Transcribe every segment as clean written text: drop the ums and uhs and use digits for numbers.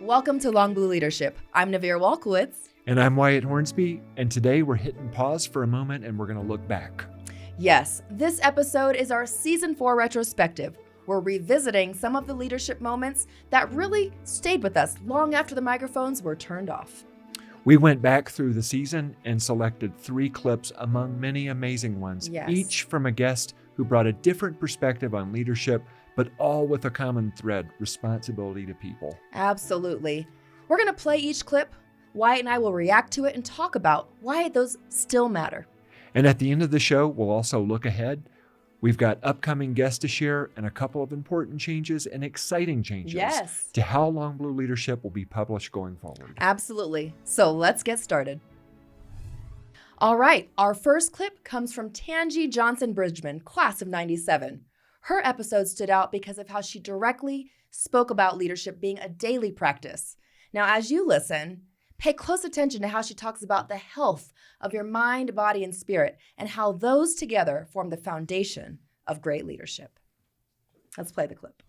Welcome to Long Blue Leadership. I'm Naviere Walkewicz. And I'm Wyatt Hornsby, and today we're hitting pause for a moment and we're going to look back. Yes, this episode is our Season 4 retrospective. We're revisiting some of the leadership moments that really stayed with us long after the microphones were turned off. We went back through the season and selected 3 clips among many amazing ones, each from a guest who brought a different perspective on leadership, but all with a common thread, responsibility to people. Absolutely. We're going to play each clip. Wyatt and I will react to it and talk about why those still matter. And at the end of the show, we'll also look ahead. We've got upcoming guests to share and a couple of important changes and exciting changes to how Long Blue Leadership will be published going forward. Absolutely. So let's get started. All right, our first clip comes from Tanji Johnson Bridgeman, class of 97. Her episode stood out because of how she directly spoke about leadership being a daily practice. Now, as you listen, pay close attention to how she talks about the health of your mind, body, and spirit, and how those together form the foundation of great leadership. Let's play the clip.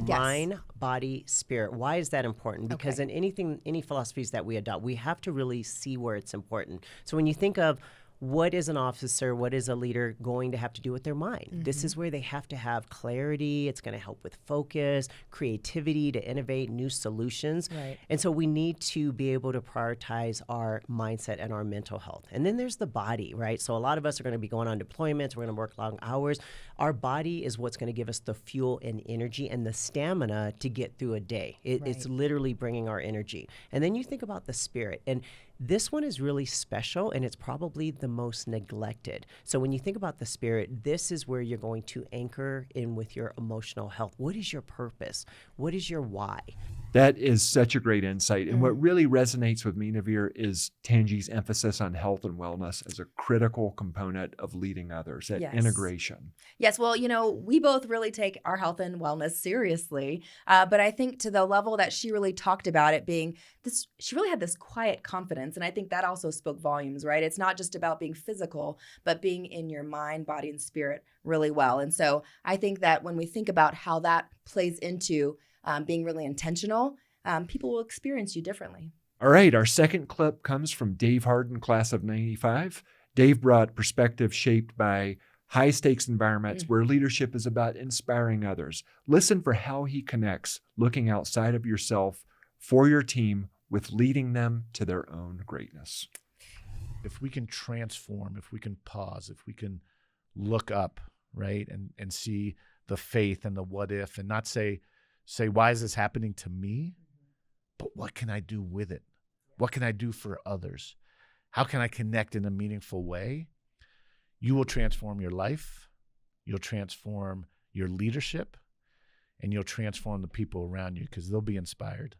Mind, body, spirit. Why is that important? Because in any philosophies that we adopt, we have to really see where it's important. So when you think of what is an officer, what is a leader going to have to do with their mind? Mm-hmm. This is where they have to have clarity. It's going to help with focus, creativity to innovate new solutions. Right. And so we need to be able to prioritize our mindset and our mental health. And then there's the body, right? So a lot of us are going to be going on deployments. We're going to work long hours. Our body is what's going to give us the fuel and energy and the stamina to get through a day. It's literally bringing our energy. And then you think about the spirit. And this one is really special, and it's probably the most neglected. So when you think about the spirit, this is where you're going to anchor in with your emotional health. What is your purpose? What is your why? That is such a great insight. And what really resonates with me, Naviere, is Tanji's emphasis on health and wellness as a critical component of leading others, that integration. Yes, well, we both really take our health and wellness seriously. But I think to the level that she really talked about it being this, she really had this quiet confidence. And I think that also spoke volumes, right? It's not just about being physical, but being in your mind, body, and spirit really well. And so I think that when we think about how that plays into being really intentional, people will experience you differently. All right, our second clip comes from Dave Harden, class of 95. Dave brought perspective shaped by high-stakes environments where leadership is about inspiring others. Listen for how he connects looking outside of yourself for your team with leading them to their own greatness. If we can transform, if we can pause, if we can look up, right, and see the faith and the what if, and not say, why is this happening to me? But what can I do with it? What can I do for others? How can I connect in a meaningful way? You will transform your life, you'll transform your leadership, and you'll transform the people around you because they'll be inspired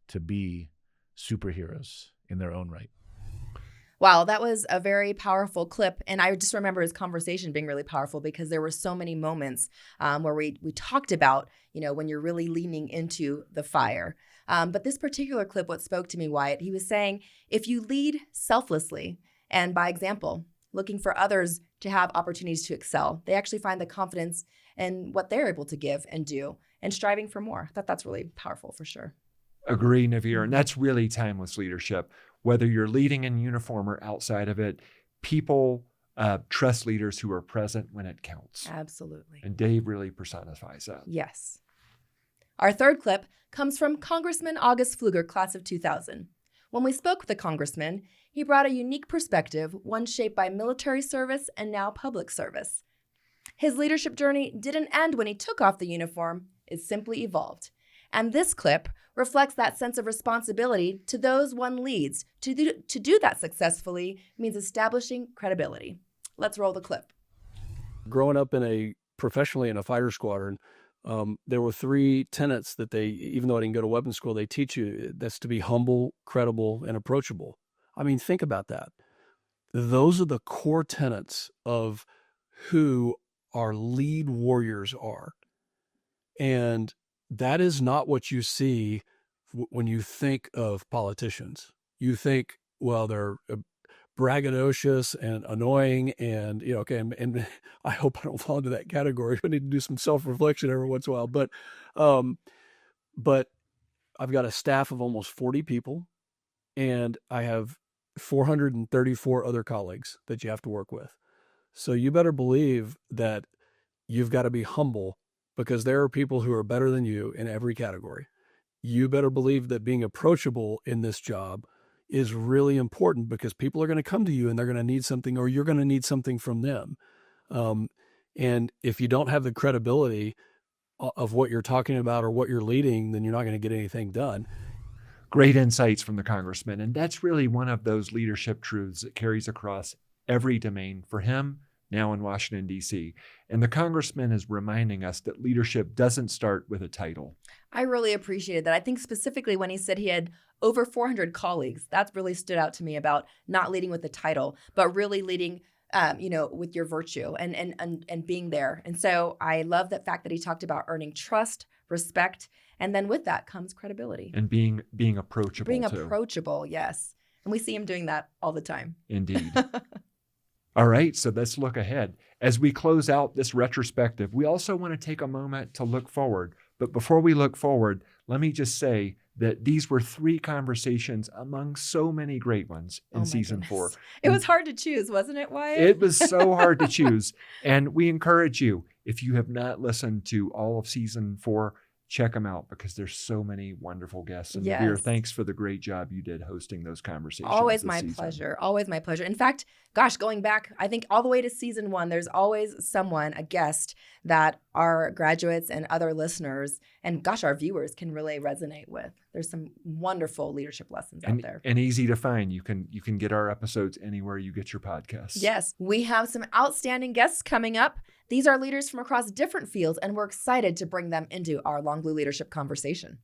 to be superheroes in their own right. Wow, that was a very powerful clip. And I just remember his conversation being really powerful because there were so many moments where we talked about, when you're really leaning into the fire. But this particular clip, what spoke to me, Wyatt, he was saying, if you lead selflessly and by example, looking for others to have opportunities to excel, they actually find the confidence in what they're able to give and do and striving for more. I thought that's really powerful for sure. Agree, Naviere. And that's really timeless leadership. Whether you're leading in uniform or outside of it, people trust leaders who are present when it counts. Absolutely. And Dave really personifies that. Yes. Our third clip comes from Congressman August Pfluger, class of 2000. When we spoke with the congressman, he brought a unique perspective, one shaped by military service and now public service. His leadership journey didn't end when he took off the uniform, it simply evolved. And this clip reflects that sense of responsibility to those one leads. To do that successfully means establishing credibility. Let's roll the clip. Growing up professionally in a fighter squadron, there were 3 tenets that even though I didn't go to weapons school, they teach you. That's to be humble, credible, and approachable. I mean, think about that. Those are the core tenets of who our lead warriors are. And that is not what you see when you think of politicians. You think, well, they're braggadocious and annoying and, and I hope I don't fall into that category. I need to do some self-reflection every once in a while. But I've got a staff of almost 40 people, and I have 434 other colleagues that you have to work with. So you better believe that you've got to be humble, because there are people who are better than you in every category. You better believe that being approachable in this job is really important, because people are going to come to you and they're going to need something, or you're going to need something from them. And if you don't have the credibility of what you're talking about or what you're leading, then you're not going to get anything done. Great insights from the congressman. And that's really one of those leadership truths that carries across every domain for him now in Washington, D.C. And the congressman is reminding us that leadership doesn't start with a title. I really appreciated that. I think specifically when he said he had over 400 colleagues, that really stood out to me about not leading with a title, but really leading with your virtue and being there. And so I love the fact that he talked about earning trust, respect, and then with that comes credibility. And being approachable Being too. approachable, yes. And we see him doing that all the time. Indeed. All right, so let's look ahead. As we close out this retrospective, we also want to take a moment to look forward. But before we look forward, let me just say that these were 3 conversations among so many great ones in season 4. It was hard to choose, wasn't it, Wyatt? It was so hard to choose. And we encourage you, if you have not listened to all of season 4, check them out, because there's so many wonderful guests. And Yes. Naviere, thanks for the great job you did hosting those conversations. Always this my season. pleasure. Always my pleasure. In fact, gosh, going back, I think all the way to season 1, there's always someone, a guest, that our graduates and other listeners and gosh, our viewers can really resonate with. There's some wonderful leadership lessons out there. And easy to find. You can get our episodes anywhere you get your podcasts. Yes, we have some outstanding guests coming up. These are leaders from across different fields, and we're excited to bring them into our Long Blue Leadership conversation.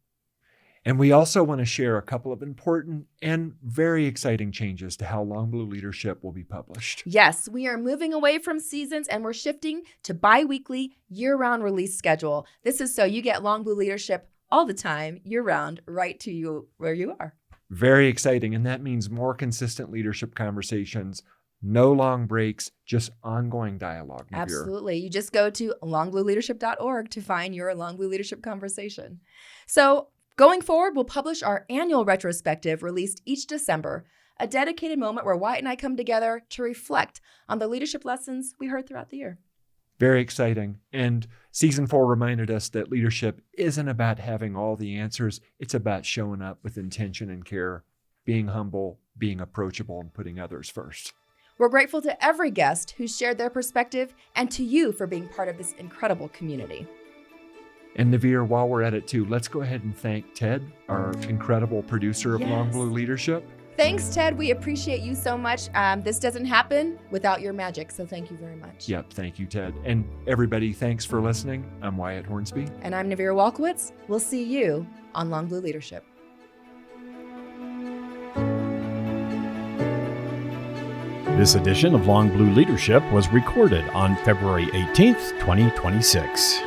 And we also want to share a couple of important and very exciting changes to how Long Blue Leadership will be published. Yes, we are moving away from seasons and we're shifting to biweekly, year-round release schedule. This is so you get Long Blue Leadership all the time, year-round, right to you where you are. Very exciting. And that means more consistent leadership conversations, no long breaks, just ongoing dialogue. Naviere. Absolutely. You just go to longblueleadership.org to find your Long Blue Leadership conversation. So going forward, we'll publish our annual retrospective released each December, a dedicated moment where Wyatt and I come together to reflect on the leadership lessons we heard throughout the year. Very exciting. And season 4 reminded us that leadership isn't about having all the answers. It's about showing up with intention and care, being humble, being approachable, and putting others first. We're grateful to every guest who shared their perspective and to you for being part of this incredible community. And Naviere, while we're at it too, let's go ahead and thank Ted, our incredible producer of Long Blue Leadership. Thanks, Ted. We appreciate you so much. This doesn't happen without your magic, so thank you very much. Yep, thank you, Ted. And everybody, thanks for listening. I'm Wyatt Hornsby. And I'm Naviere Walkewicz. We'll see you on Long Blue Leadership. This edition of Long Blue Leadership was recorded on February 18th, 2026.